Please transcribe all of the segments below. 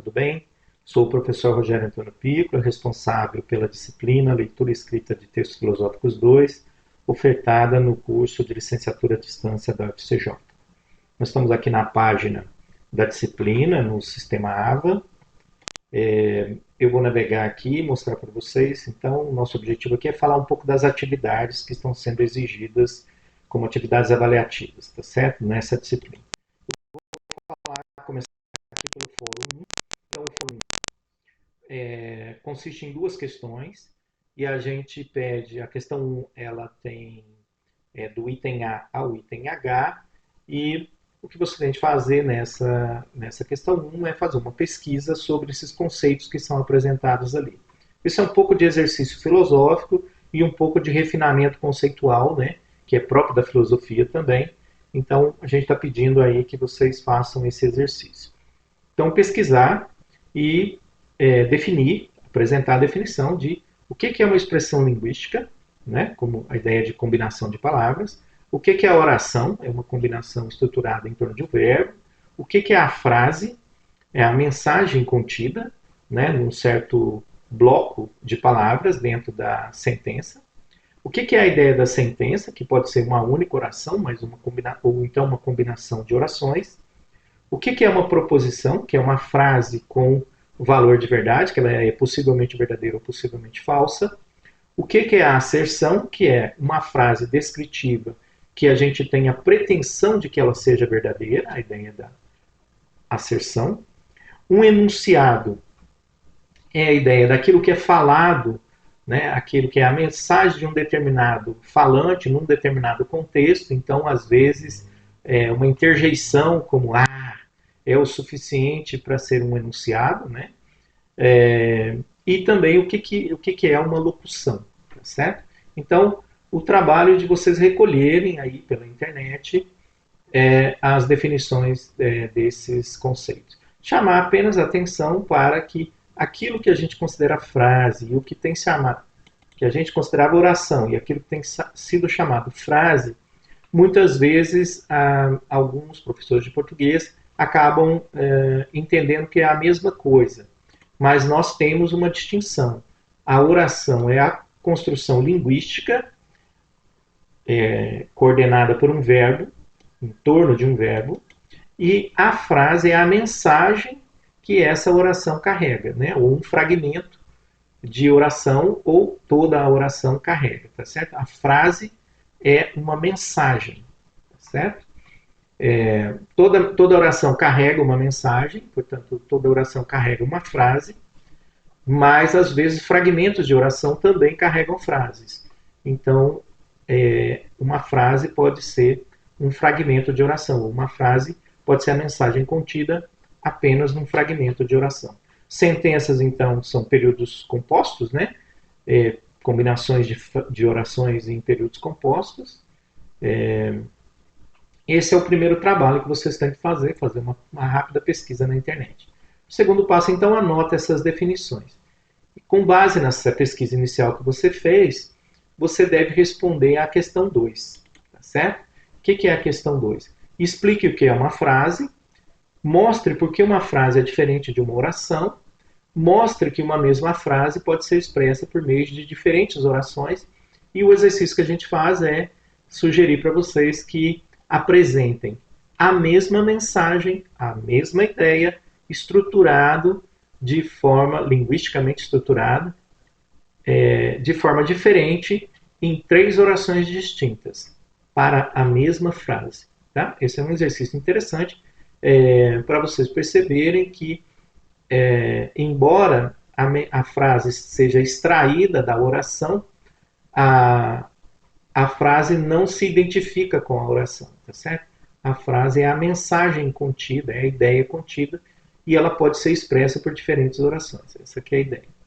tudo bem? Sou o professor Rogério Antônio Piccolo, responsável pela disciplina Leitura e Escrita de Textos Filosóficos 2, ofertada no curso de Licenciatura à Distância da UFCJ. Nós estamos aqui na página da disciplina, no sistema AVA. Eu vou navegar aqui e mostrar para vocês. Então, o nosso objetivo aqui é falar um pouco das atividades que estão sendo exigidas como atividades avaliativas, tá certo? Nessa disciplina. Vou começar aqui pelo fórum 1. Então, o fórum 1 consiste em duas questões e a gente pede, a questão 1, ela tem do item A ao item H, e o que você tem de fazer nessa questão 1 é fazer uma pesquisa sobre esses conceitos que são apresentados ali. Isso é um pouco de exercício filosófico e um pouco de refinamento conceitual, né, que é próprio da filosofia também. Então, a gente está pedindo aí que vocês façam esse exercício. Então, pesquisar e definir, apresentar a definição de o que é uma expressão linguística, né, como a ideia de combinação de palavras, o que é a oração, é uma combinação estruturada em torno de um verbo, o que é a frase, é a mensagem contida, né, num certo bloco de palavras dentro da sentença, o que é a ideia da sentença, que pode ser uma única oração, mas ou então uma combinação de orações, o que é uma proposição, que é uma frase com valor de verdade, que ela é possivelmente verdadeira ou possivelmente falsa, o que é a asserção, que é uma frase descritiva que a gente tem a pretensão de que ela seja verdadeira, a ideia da asserção. Um enunciado é a ideia daquilo que é falado, né, aquilo que é a mensagem de um determinado falante num determinado contexto. Então, às vezes, uma interjeição como é o suficiente para ser um enunciado, né? E também o que é uma locução, tá certo? Então, o trabalho de vocês recolherem aí pela internet as definições desses conceitos. Chamar apenas a atenção para que aquilo que a gente considera frase e o que tem chamado, que a gente considerava oração e aquilo que tem sido chamado frase, muitas vezes alguns professores de português acabam entendendo que é a mesma coisa. Mas nós temos uma distinção. A oração é a construção linguística coordenada por um verbo, em torno de um verbo, e a frase é a mensagem que essa oração carrega, né? Ou um fragmento de oração, ou toda a oração carrega, tá certo? A frase é uma mensagem, tá certo? Toda oração carrega uma mensagem, portanto, toda oração carrega uma frase, mas às vezes fragmentos de oração também carregam frases. Então, uma frase pode ser um fragmento de oração, uma frase pode ser a mensagem contida apenas num fragmento de oração. Sentenças, então, são períodos compostos, né? Combinações de orações em períodos compostos. Esse é o primeiro trabalho que vocês têm que fazer uma rápida pesquisa na internet. O segundo passo, então, anota essas definições. E com base nessa pesquisa inicial que você fez, você deve responder à questão 2, tá certo? O que é a questão 2? Explique o que é uma frase, mostre por que uma frase é diferente de uma oração, mostre que uma mesma frase pode ser expressa por meio de diferentes orações, e o exercício que a gente faz é sugerir para vocês que apresentem a mesma mensagem, a mesma ideia, estruturado de forma linguisticamente estruturada, de forma diferente, em 3 orações distintas, para a mesma frase. Tá? Esse é um exercício interessante para vocês perceberem que, embora a frase seja extraída da oração, a frase não se identifica com a oração, tá certo? A frase é a mensagem contida, é a ideia contida, e ela pode ser expressa por diferentes orações. Essa aqui é a ideia.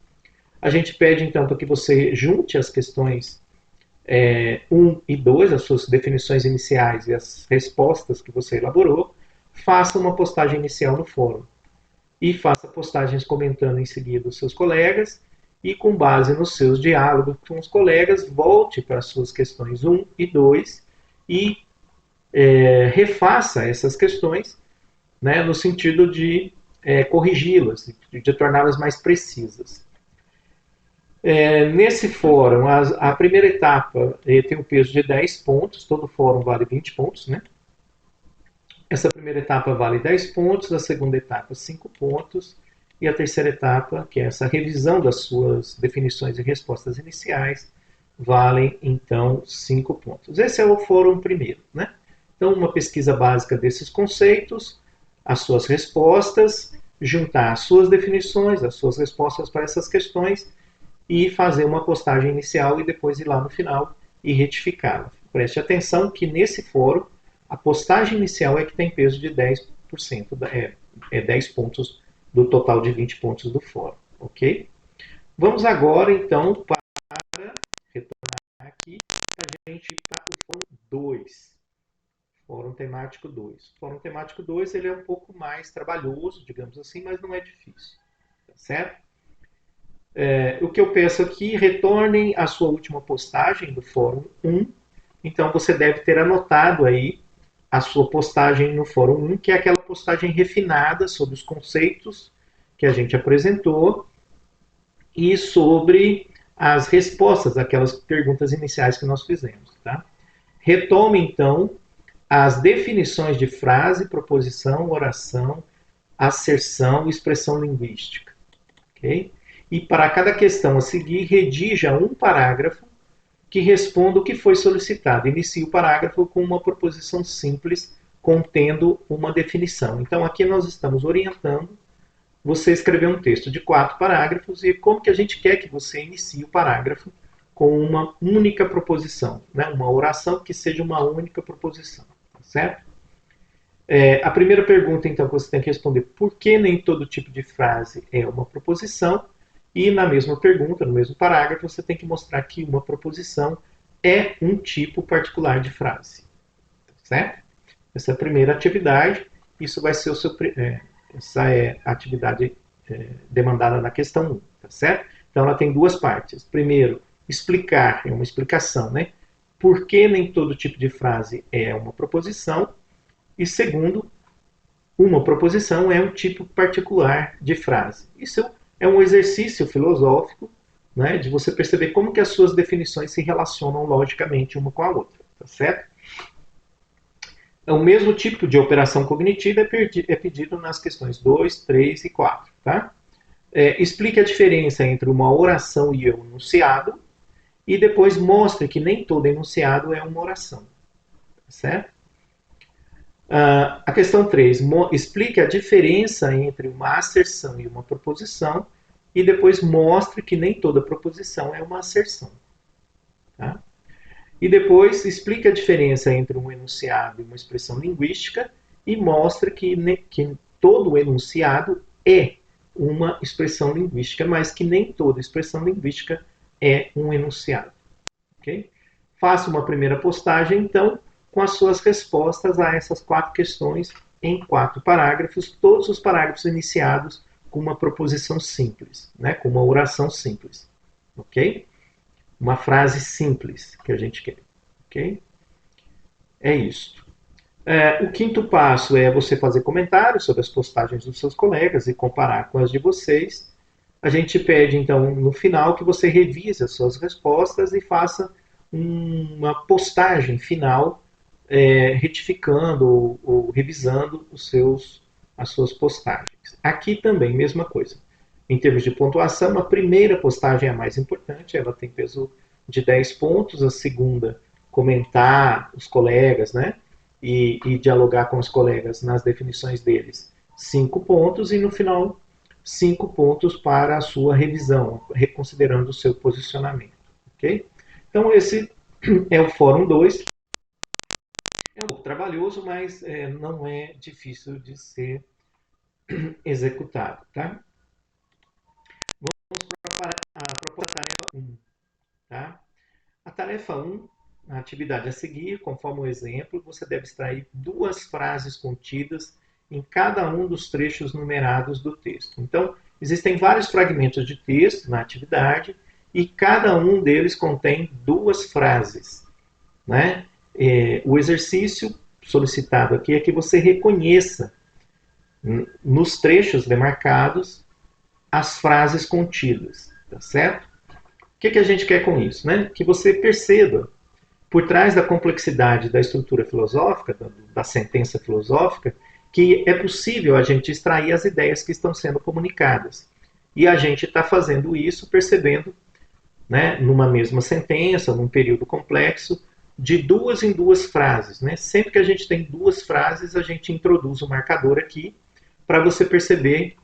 A gente pede, então, para que você junte as questões 1 e 2, as suas definições iniciais e as respostas que você elaborou, faça uma postagem inicial no fórum. E faça postagens comentando em seguida os seus colegas, e com base nos seus diálogos com os colegas, volte para as suas questões 1 e 2 e refaça essas questões, né, no sentido de corrigi-las, de torná-las mais precisas. Nesse fórum, a primeira etapa tem um peso de 10 pontos, todo fórum vale 20 pontos, né? Essa primeira etapa vale 10 pontos, a segunda etapa 5 pontos, e a terceira etapa, que é essa revisão das suas definições e respostas iniciais, valem, então, 5 pontos. Esse é o fórum primeiro, né? Então, uma pesquisa básica desses conceitos, as suas respostas, juntar as suas definições, as suas respostas para essas questões e fazer uma postagem inicial e depois ir lá no final e retificá-la. Preste atenção que nesse fórum, a postagem inicial é que tem peso de 10%, 10 pontos do total de 20 pontos do fórum, ok? Vamos agora, então, para retornar aqui, para a gente ir para o fórum 2. Fórum temático 2. Fórum temático 2 ele é um pouco mais trabalhoso, digamos assim, mas não é difícil, tá certo? O que eu peço aqui, retornem a sua última postagem do fórum 1. Então, você deve ter anotado aí a sua postagem no fórum 1, que é aquela postagem refinada sobre os conceitos que a gente apresentou e sobre as respostas àquelas perguntas iniciais que nós fizemos. Tá? Retome, então, as definições de frase, proposição, oração, asserção e expressão linguística. Okay? E para cada questão a seguir, redija um parágrafo que responda o que foi solicitado. Inicie o parágrafo com uma proposição simples contendo uma definição. Então, aqui nós estamos orientando você a escrever um texto de 4 parágrafos e como que a gente quer que você inicie o parágrafo com uma única proposição, né? Uma oração que seja uma única proposição, tá certo? A primeira pergunta, então, que você tem que responder, por que nem todo tipo de frase é uma proposição? E na mesma pergunta, no mesmo parágrafo, você tem que mostrar que uma proposição é um tipo particular de frase. Certo? Essa é a primeira atividade. Isso vai ser o seu, essa é a atividade demandada na questão 1. Tá certo? Então, ela tem 2 partes. Primeiro, explicar, é uma explicação, né? Por que nem todo tipo de frase é uma proposição? E segundo, uma proposição é um tipo particular de frase. Isso é um exercício filosófico, né, de você perceber como que as suas definições se relacionam logicamente uma com a outra, tá certo? O mesmo tipo de operação cognitiva é pedido nas questões 2, 3 e 4, tá? Explique a diferença entre uma oração e um enunciado e depois mostre que nem todo enunciado é uma oração, tá certo? A questão 3, explique a diferença entre uma asserção e uma proposição e depois mostre que nem toda proposição é uma asserção. Tá? E depois explique a diferença entre um enunciado e uma expressão linguística e mostre que todo enunciado é uma expressão linguística, mas que nem toda expressão linguística é um enunciado. Okay? Faça uma primeira postagem, então, com as suas respostas a essas 4 questões em 4 parágrafos, todos os parágrafos iniciados com uma proposição simples, né? Com uma oração simples, ok? Uma frase simples que a gente quer, ok? É isso. O 5º passo é você fazer comentários sobre as postagens dos seus colegas e comparar com as de vocês. A gente pede, então, no final, que você revise as suas respostas e faça uma postagem final retificando ou revisando as suas postagens. Aqui também, mesma coisa. Em termos de pontuação, a primeira postagem é a mais importante, ela tem peso de 10 pontos, a segunda, comentar os colegas, né? E dialogar com os colegas nas definições deles, 5 pontos, e no final, 5 pontos para a sua revisão, reconsiderando o seu posicionamento. Ok? Então, esse é o Fórum 2. É um pouco trabalhoso, mas não é difícil de ser executado. Tá? Vamos para a tarefa 1. Tá? A tarefa 1, a atividade a seguir, conforme o exemplo, você deve extrair 2 frases contidas em cada um dos trechos numerados do texto. Então, existem vários fragmentos de texto na atividade e cada um deles contém 2 frases. Né? O exercício solicitado aqui é que você reconheça nos trechos demarcados, as frases contidas, tá certo? O que a gente quer com isso? Né? Que você perceba, por trás da complexidade da estrutura filosófica, da sentença filosófica, que é possível a gente extrair as ideias que estão sendo comunicadas. E a gente está fazendo isso percebendo, né, numa mesma sentença, num período complexo, de duas em duas frases. Né? Sempre que a gente tem duas frases, a gente introduz um marcador aqui para você perceber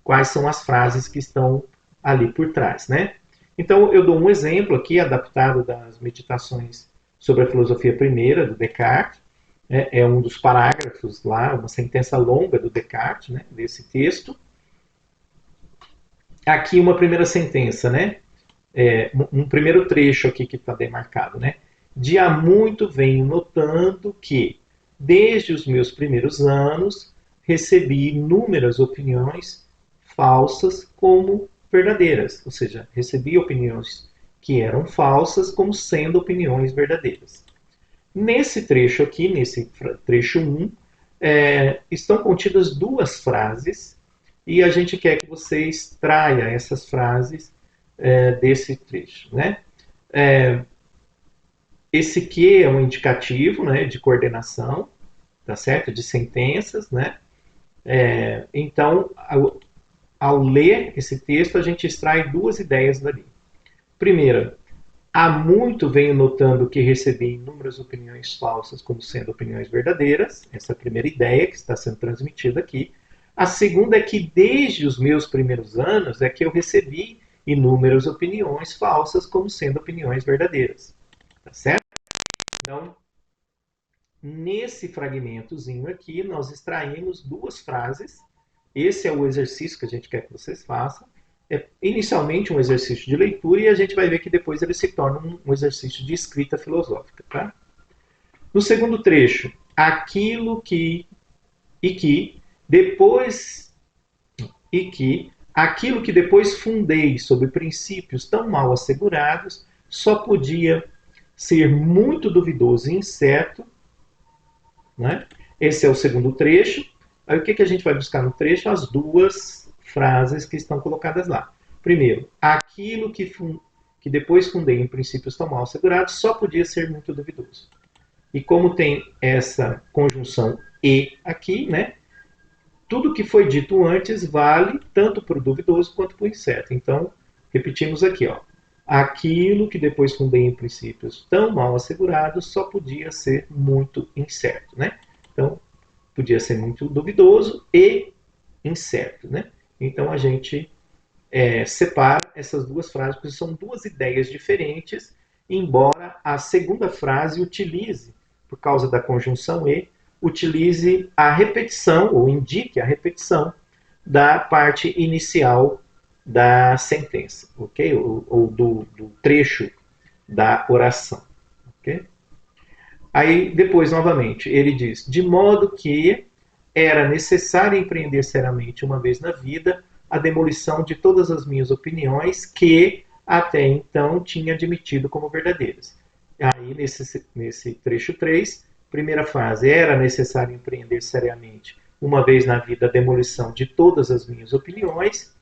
quais são as frases que estão ali por trás. Né? Então, eu dou um exemplo aqui, adaptado das meditações sobre a filosofia primeira, do Descartes. É um dos parágrafos lá, uma sentença longa do Descartes, né, desse texto. Aqui uma primeira sentença, né? Um primeiro trecho aqui que está demarcado, né? De há muito venho notando que, desde os meus primeiros anos, recebi inúmeras opiniões falsas como verdadeiras. Ou seja, recebi opiniões que eram falsas como sendo opiniões verdadeiras. Nesse trecho aqui, nesse trecho 1, estão contidas duas frases e a gente quer que você extraia essas frases desse trecho. Né? Esse que é um indicativo, né, de coordenação, tá certo? De sentenças. Né? Então, ao ler esse texto, a gente extrai duas ideias dali. Primeira, há muito venho notando que recebi inúmeras opiniões falsas como sendo opiniões verdadeiras. Essa é a primeira ideia que está sendo transmitida aqui. A segunda é que desde os meus primeiros anos é que eu recebi inúmeras opiniões falsas como sendo opiniões verdadeiras. Tá certo? Então, nesse fragmentozinho aqui, nós extraímos duas frases. Esse é o exercício que a gente quer que vocês façam. É inicialmente um exercício de leitura e a gente vai ver que depois ele se torna um exercício de escrita filosófica. Tá? No segundo trecho, aquilo que depois aquilo que depois fundei sobre princípios tão mal assegurados só podia ser muito duvidoso e incerto. Né? Esse é o segundo trecho. Aí o que a gente vai buscar no trecho? As duas frases que estão colocadas lá. Primeiro, aquilo que depois fundei em princípios tão mal assegurados só podia ser muito duvidoso. E como tem essa conjunção e aqui, né? Tudo que foi dito antes vale tanto para o duvidoso quanto para o incerto. Então, repetimos aqui, ó. Aquilo que depois fundei em princípios tão mal assegurados só podia ser muito incerto, né? Então, podia ser muito duvidoso e incerto, né? Então, a gente separa essas duas frases, porque são duas ideias diferentes, embora a segunda frase utilize, por causa da conjunção e, utilize a repetição, ou indique a repetição, da parte inicial da sentença, ok? Ou do trecho da oração, ok? Aí, depois, novamente, ele diz, de modo que era necessário empreender seriamente uma vez na vida a demolição de todas as minhas opiniões que até então tinha admitido como verdadeiras. Aí, nesse trecho 3, primeira frase, era necessário empreender seriamente uma vez na vida a demolição de todas as minhas opiniões,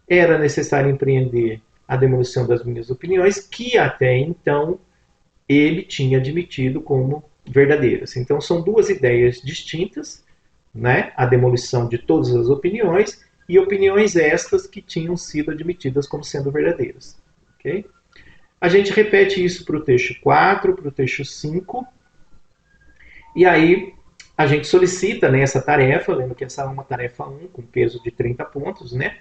era necessário empreender a demolição das minhas opiniões que até então ele tinha admitido como verdadeiras. Então, são duas ideias distintas, né? A demolição de todas as opiniões e opiniões estas que tinham sido admitidas como sendo verdadeiras. Okay? A gente repete isso para o texto 4, para o texto 5, e aí a gente solicita, né, essa tarefa, lembra que essa é uma tarefa 1, com peso de 30 pontos, né?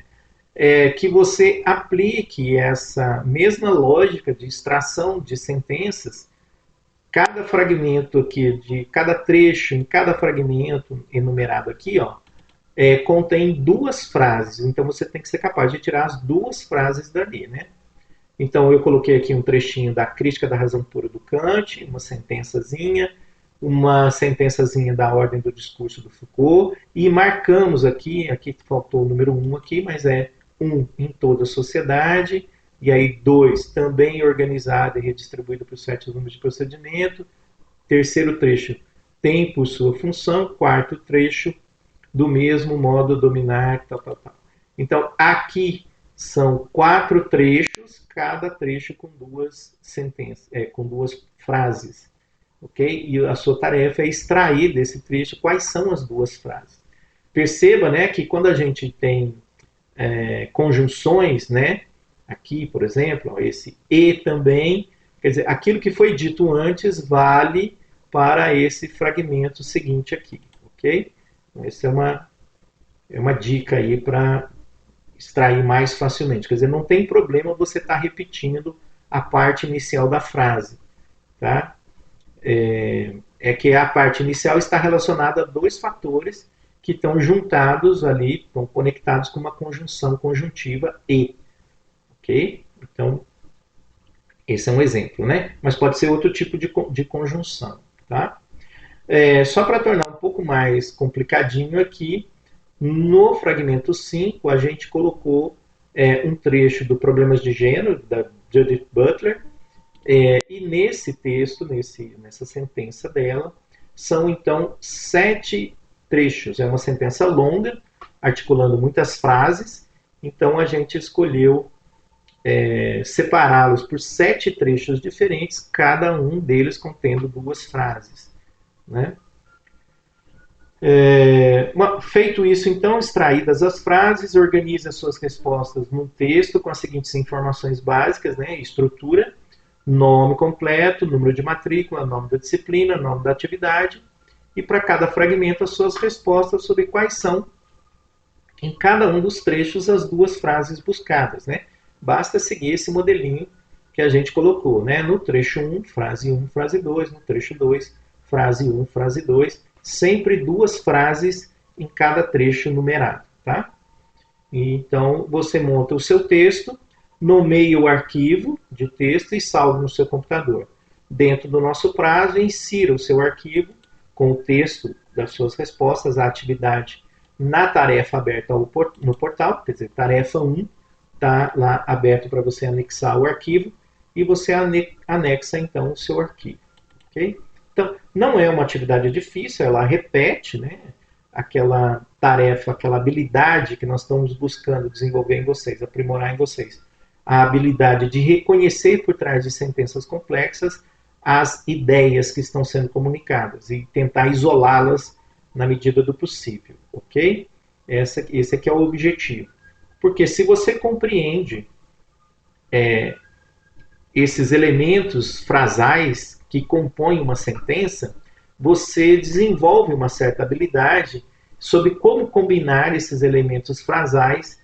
Que você aplique essa mesma lógica de extração de sentenças. Cada fragmento aqui, de cada trecho, em cada fragmento enumerado aqui, ó, contém duas frases. Então você tem que ser capaz de tirar as duas frases dali, né? Então eu coloquei aqui um trechinho da Crítica da Razão Pura do Kant, uma sentençazinha da Ordem do Discurso do Foucault, e marcamos aqui faltou o número 1 aqui, mas é 1 em toda a sociedade, e aí 2 também organizado e redistribuído para os 7 números de procedimento, terceiro trecho tem por sua função, quarto trecho do mesmo modo dominar, tal, tal, tal. Então, aqui são 4 trechos, cada trecho com duas sentenças, com duas frases, ok? E a sua tarefa é extrair desse trecho quais são as duas frases. Perceba, né, que quando a gente tem conjunções, né, aqui, por exemplo, ó, esse e também, quer dizer, aquilo que foi dito antes vale para esse fragmento seguinte aqui, ok? Então, essa é uma dica aí para extrair mais facilmente. Quer dizer, não tem problema você estar repetindo a parte inicial da frase, tá? É que a parte inicial está relacionada a dois fatores que estão juntados ali, estão conectados com uma conjunção conjuntiva e, ok? Então, esse é um exemplo, né? Mas pode ser outro tipo de conjunção, tá? Só para tornar um pouco mais complicadinho aqui, no fragmento 5, a gente colocou um trecho do Problemas de Gênero, da Judith Butler, e nesse texto, nessa sentença dela, são então 7 trechos. É uma sentença longa, articulando muitas frases, então a gente escolheu separá-los por 7 trechos diferentes, cada um deles contendo 2 frases, né? Feito isso, então, extraídas as frases, organize as suas respostas num texto com as seguintes informações básicas, né? Estrutura, nome completo, número de matrícula, nome da disciplina, nome da atividade, e para cada fragmento as suas respostas sobre quais são, em cada um dos trechos, as 2 frases buscadas, né? Basta seguir esse modelinho que a gente colocou, né? No trecho 1, frase 1, frase 2, no trecho 2, frase 1, frase 2, sempre 2 frases em cada trecho numerado, tá? Então, você monta o seu texto, nomeie o arquivo de texto e salve no seu computador. Dentro do nosso prazo, insira o seu arquivo com o texto das suas respostas à atividade na tarefa aberta no portal, quer dizer, tarefa 1, está lá aberto para você anexar o arquivo e você anexa então o seu arquivo, ok? Então, não é uma atividade difícil, ela repete, né, aquela tarefa, aquela habilidade que nós estamos buscando desenvolver em vocês, aprimorar em vocês. A habilidade de reconhecer por trás de sentenças complexas as ideias que estão sendo comunicadas e tentar isolá-las na medida do possível, ok? Esse aqui é o objetivo. Porque se você compreende esses elementos frasais que compõem uma sentença, você desenvolve uma certa habilidade sobre como combinar esses elementos frasais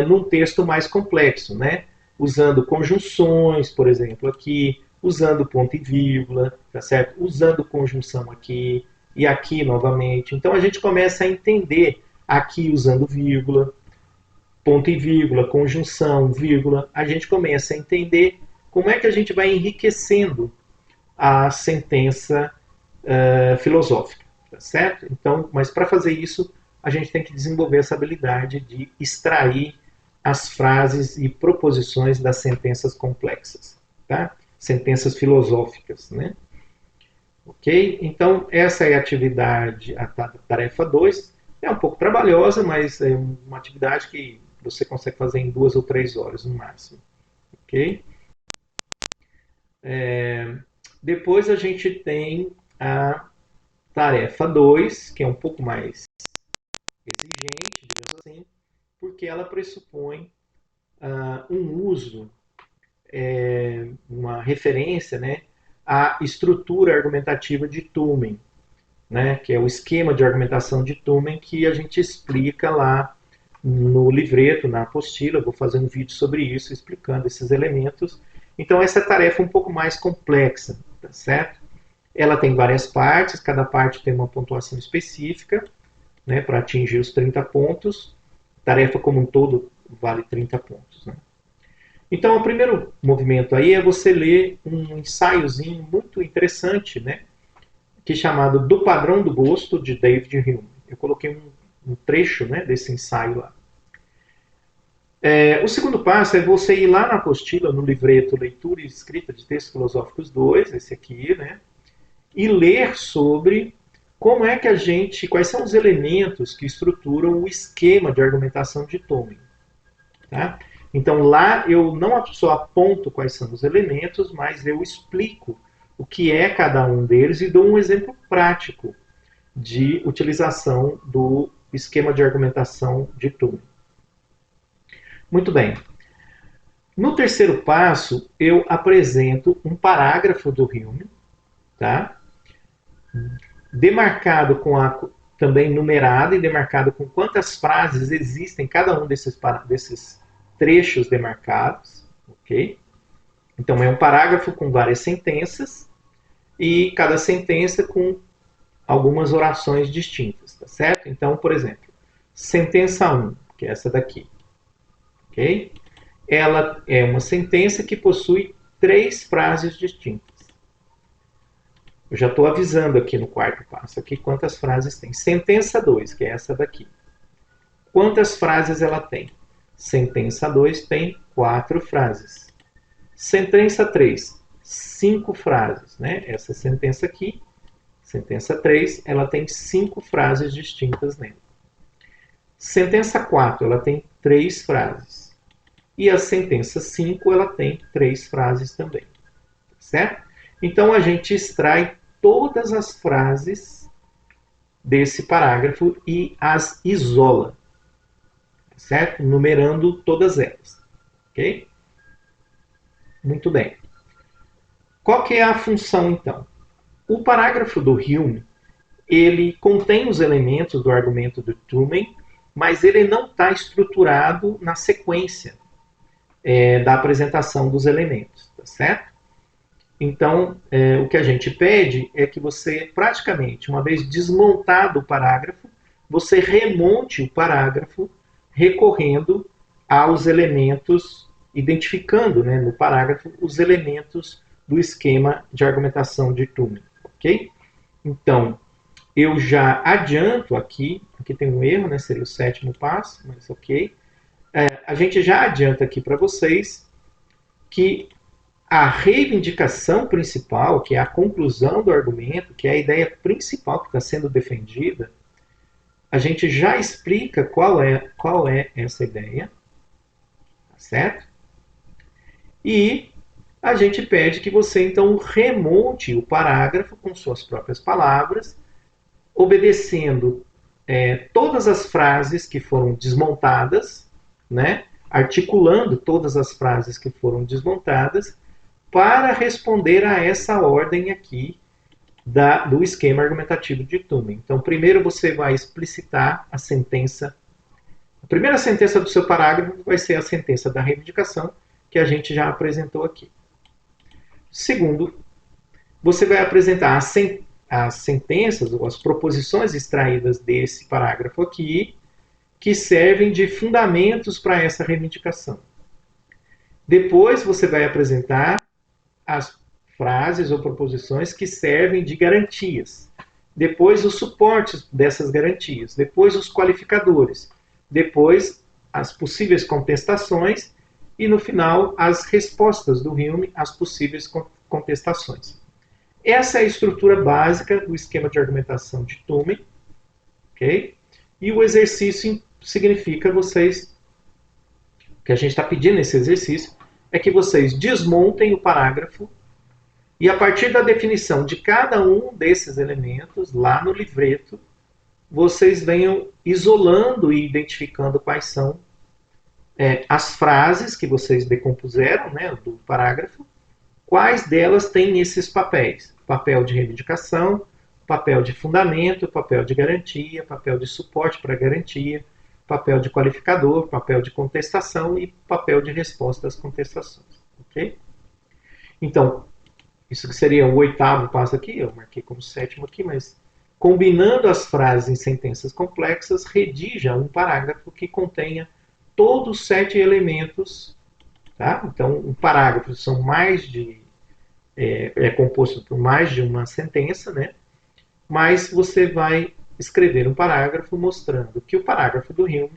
num texto mais complexo, né? Usando conjunções, por exemplo, aqui, usando ponto e vírgula, tá certo? Usando conjunção aqui e aqui novamente. Então a gente começa a entender aqui usando vírgula, ponto e vírgula, conjunção, vírgula. A gente começa a entender como é que a gente vai enriquecendo a sentença filosófica, tá certo? Então, mas para fazer isso, a gente tem que desenvolver essa habilidade de extrair as frases e proposições das sentenças complexas, tá? Sentenças filosóficas, né? Ok? Então, essa é a atividade, a tarefa 2. É um pouco trabalhosa, mas é uma atividade que você consegue fazer em 2 ou 3 horas no máximo, ok? Depois a gente tem a tarefa 2, que é um pouco mais exigente, digamos assim, porque ela pressupõe um uso, uma referência, né, à estrutura argumentativa de Tumen, né, que é o esquema de argumentação de Tumen que a gente explica lá no livreto, na apostila. Eu vou fazer um vídeo sobre isso, explicando esses elementos. Então, essa tarefa é um pouco mais complexa, tá certo? Ela tem várias partes, cada parte tem uma pontuação específica, né, para atingir os 30 pontos. A tarefa como um todo vale 30 pontos. Né? Então, o primeiro movimento aí é você ler um ensaiozinho muito interessante, né, que é chamado Do Padrão do Gosto, de David Hume. Eu coloquei um trecho, né, desse ensaio lá. O segundo passo é você ir lá na apostila, no livreto Leitura e Escrita de Textos Filosóficos 2, esse aqui, né, e ler sobre quais são os elementos que estruturam o esquema de argumentação de Turing. Tá? Então lá eu não só aponto quais são os elementos, mas eu explico o que é cada um deles e dou um exemplo prático de utilização do esquema de argumentação de Turing. Muito bem. No terceiro passo, eu apresento um parágrafo do Hume, tá? Demarcado também numerado e demarcado com quantas frases existem em cada um desses trechos demarcados, ok? Então é um parágrafo com várias sentenças e cada sentença com algumas orações distintas, tá certo? Então, por exemplo, sentença 1, que é essa daqui, ok? Ela é uma sentença que possui 3 frases distintas. Eu já estou avisando aqui no quarto passo aqui quantas frases tem. Sentença 2, que é essa daqui. Quantas frases ela tem? Sentença 2 tem 4 frases. Sentença 3, 5 frases. Né? Essa sentença aqui, sentença 3, ela tem 5 frases distintas nela. Sentença 4, ela tem 3 frases. E a sentença 5, ela tem 3 frases também. Certo? Então a gente extrai todas as frases desse parágrafo e as isola, certo? Numerando todas elas, ok? Muito bem. Qual que é a função, então? O parágrafo do Hume, ele contém os elementos do argumento do Turing, mas ele não está estruturado na sequência da apresentação dos elementos, tá certo? Então, o que a gente pede é que você, praticamente, uma vez desmontado o parágrafo, você remonte o parágrafo recorrendo aos elementos, identificando, né, no parágrafo os elementos do esquema de argumentação de Turing, ok? Então, eu já adianto aqui tem um erro, né, seria o 7º passo, mas ok. A gente já adianta aqui para vocês que a reivindicação principal, que é a conclusão do argumento, que é a ideia principal que está sendo defendida, a gente já explica qual é essa ideia, certo? E a gente pede que você, então, remonte o parágrafo com suas próprias palavras, obedecendo todas as frases que foram desmontadas, né? Articulando todas as frases que foram desmontadas, para responder a essa ordem aqui do esquema argumentativo de Turing. Então, primeiro você vai explicitar a sentença. A primeira sentença do seu parágrafo vai ser a sentença da reivindicação, que a gente já apresentou aqui. Segundo, você vai apresentar as sentenças ou as proposições extraídas desse parágrafo aqui, que servem de fundamentos para essa reivindicação. Depois você vai apresentar as frases ou proposições que servem de garantias. Depois os suportes dessas garantias. Depois os qualificadores. Depois as possíveis contestações. E no final as respostas do Hume às possíveis contestações. Essa é a estrutura básica do esquema de argumentação de Turing. Okay? E o exercício significa vocês, o que a gente está pedindo nesse exercício, é que vocês desmontem o parágrafo e a partir da definição de cada um desses elementos, lá no livreto, vocês venham isolando e identificando quais são as frases que vocês decompuseram, né, do parágrafo, quais delas têm esses papéis. Papel de reivindicação, papel de fundamento, papel de garantia, papel de suporte para garantia, papel de qualificador, papel de contestação e papel de resposta às contestações. Ok? Então, isso que seria o 8º passo aqui, eu marquei como 7º aqui, mas combinando as frases em sentenças complexas, redija um parágrafo que contenha todos os 7 elementos. Tá? Então, um parágrafo são é composto por mais de uma sentença, né? Mas você vai escrever um parágrafo mostrando que o parágrafo do Hume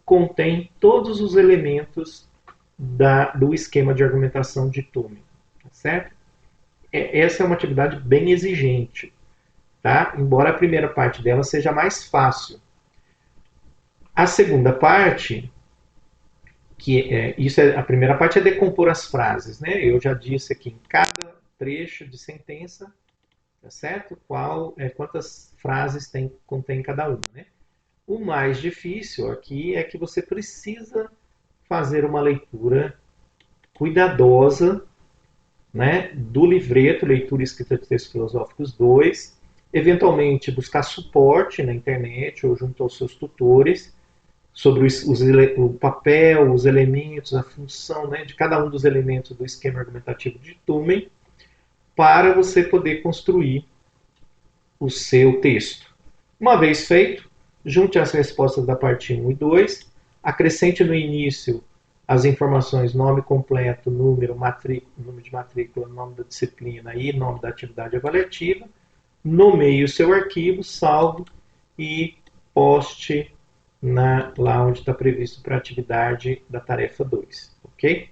contém todos os elementos do esquema de argumentação de Turing. Tá certo? Essa é uma atividade bem exigente. tá? Embora a primeira parte dela seja mais fácil. A segunda parte, a primeira parte é decompor as frases, né? Eu já disse aqui, em cada trecho de sentença, tá certo? Quantas frases contém cada uma, né? O mais difícil aqui é que você precisa fazer uma leitura cuidadosa, né, do livreto, leitura e escrita de textos filosóficos 2, eventualmente buscar suporte na internet ou junto aos seus tutores sobre o papel, os elementos, a função, né, de cada um dos elementos do esquema argumentativo de Turing, para você poder construir o seu texto. Uma vez feito, junte as respostas da parte 1 e 2, acrescente no início as informações nome completo, número de matrícula, nome da disciplina e nome da atividade avaliativa, nomeie o seu arquivo, salve e poste lá onde está previsto para a atividade da tarefa 2. Ok?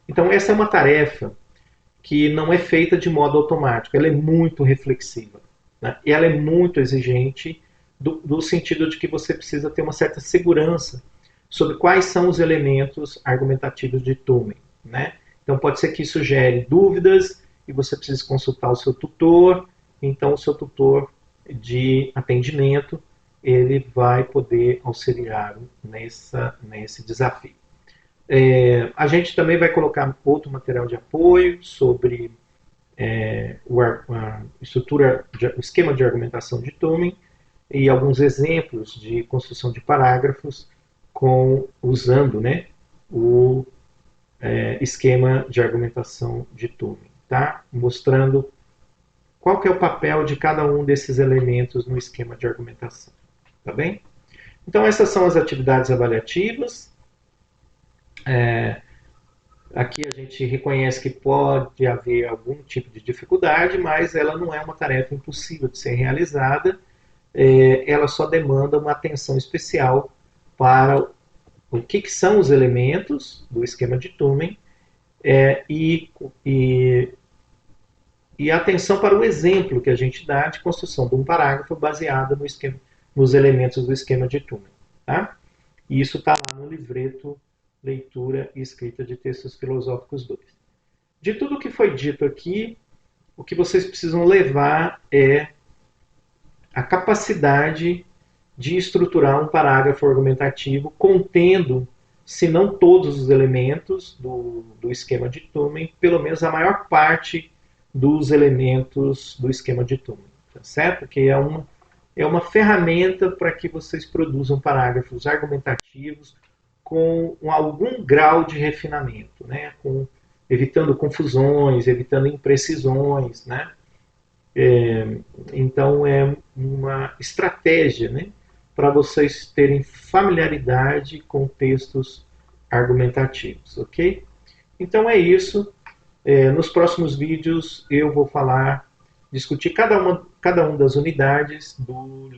Então, essa é uma tarefa que não é feita de modo automático, ela é muito reflexiva, né? E ela é muito exigente do sentido de que você precisa ter uma certa segurança sobre quais são os elementos argumentativos de Turing, né? Então pode ser que isso gere dúvidas e você precise consultar o seu tutor. Então o seu tutor de atendimento ele vai poder auxiliar nesse desafio. A gente também vai colocar outro material de apoio sobre o esquema de argumentação de Turing e alguns exemplos de construção de parágrafos usando, né, o esquema de argumentação de Turing, tá? Mostrando qual que é o papel de cada um desses elementos no esquema de argumentação, tá bem? Então essas são as atividades avaliativas. Aqui a gente reconhece que pode haver algum tipo de dificuldade, mas ela não é uma tarefa impossível de ser realizada. Ela só demanda uma atenção especial para o que são os elementos do esquema de Turing e atenção para o exemplo que a gente dá de construção de um parágrafo baseado nos elementos do esquema de Turing. Tá? E isso está lá no livreto Leitura e Escrita de Textos Filosóficos 2. De tudo o que foi dito aqui, o que vocês precisam levar é a capacidade de estruturar um parágrafo argumentativo contendo, se não todos os elementos do esquema de Turing, pelo menos a maior parte dos elementos do esquema de Turing, tá certo? Que é uma ferramenta para que vocês produzam parágrafos argumentativos com algum grau de refinamento, né? Evitando confusões, evitando imprecisões, né? Então é uma estratégia, né, para vocês terem familiaridade com textos argumentativos, ok? Então é isso. Nos próximos vídeos eu vou discutir cada uma das unidades do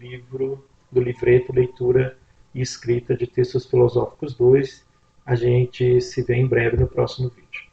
livreto Leitura e Escrita de Textos Filosóficos 2. A gente se vê em breve no próximo vídeo.